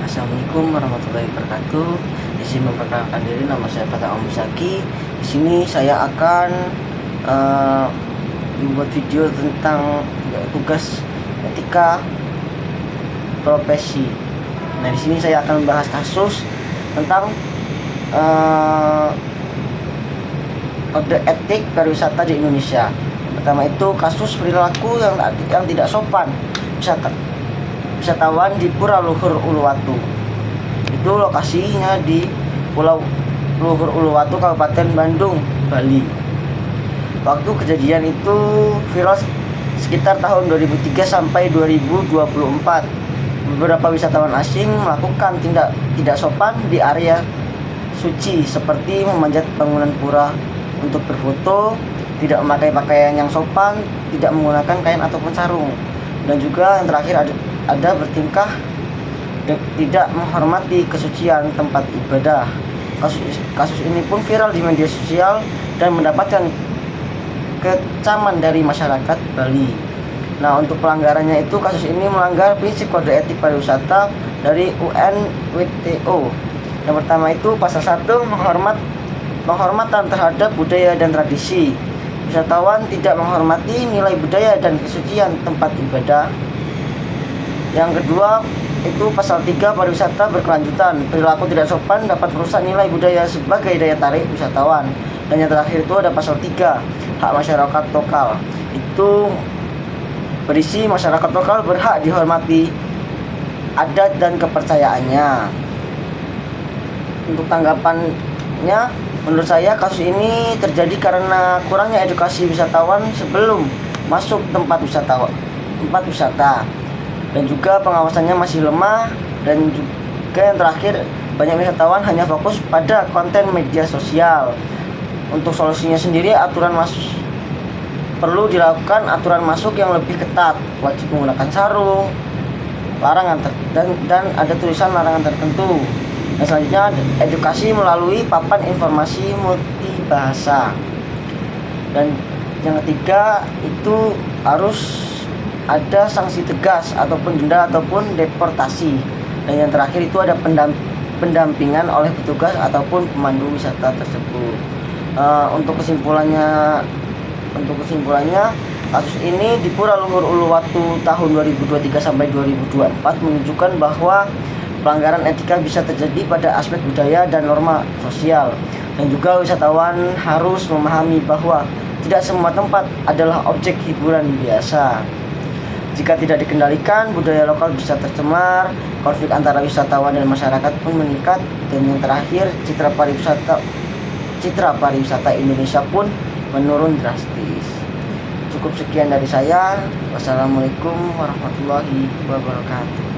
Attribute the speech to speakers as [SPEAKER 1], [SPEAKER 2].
[SPEAKER 1] Assalamualaikum warahmatullahi wabarakatuh. Di sini memperkenalkan diri, nama saya Fatah Omisaki. Di sini saya akan membuat video tentang tugas etika profesi. Nah, di sini saya akan membahas kasus tentang kode etik pariwisata di Indonesia. Pertama itu kasus perilaku yang tidak sopan wisatawan di Pura Luhur Uluwatu. Itu lokasinya di Pulau Luhur Uluwatu, Kabupaten Bandung, Bali. Waktu kejadian itu viral sekitar tahun 2003 sampai 2024. Beberapa wisatawan asing melakukan tindak tidak sopan di area suci seperti memanjat bangunan pura untuk berfoto, tidak memakai pakaian yang sopan, tidak menggunakan kain ataupun sarung, dan juga yang terakhir ada bertingkah tidak menghormati kesucian tempat ibadah. Kasus ini pun viral di media sosial dan mendapatkan kecaman dari masyarakat Bali. Nah, untuk pelanggarannya itu kasus ini melanggar prinsip kode etik pariwisata dari UNWTO. Yang pertama itu pasal 1 penghormatan terhadap budaya dan tradisi. Wisatawan tidak menghormati nilai budaya dan kesucian tempat ibadah. Yang kedua itu pasal 3 pariwisata berkelanjutan. Perilaku tidak sopan dapat merusak nilai budaya sebagai daya tarik wisatawan. Dan yang terakhir itu ada pasal 3 hak masyarakat lokal. Itu berisi masyarakat lokal berhak dihormati adat dan kepercayaannya. Untuk tanggapannya, menurut saya kasus ini terjadi karena kurangnya edukasi wisatawan sebelum masuk tempat wisata, dan juga pengawasannya masih lemah, dan juga yang terakhir banyak wisatawan hanya fokus pada konten media sosial. Untuk solusinya sendiri, perlu dilakukan aturan masuk yang lebih ketat, wajib menggunakan sarung, dan ada tulisan larangan tertentu. Dan selanjutnya edukasi melalui papan informasi multibahasa. Dan yang ketiga itu harus ada sanksi tegas ataupun denda ataupun deportasi. Dan yang terakhir itu ada pendampingan oleh petugas ataupun pemandu wisata tersebut. Untuk kesimpulannya kasus ini di Pura Luhur Uluwatu tahun 2023 sampai 2024 menunjukkan bahwa pelanggaran etika bisa terjadi pada aspek budaya dan norma sosial. Dan juga wisatawan harus memahami bahwa tidak semua tempat adalah objek hiburan biasa. Jika tidak dikendalikan, budaya lokal bisa tercemar, konflik antara wisatawan dan masyarakat pun meningkat, dan yang terakhir citra pariwisata Indonesia pun menurun drastis. Cukup sekian dari saya. Wassalamualaikum warahmatullahi wabarakatuh.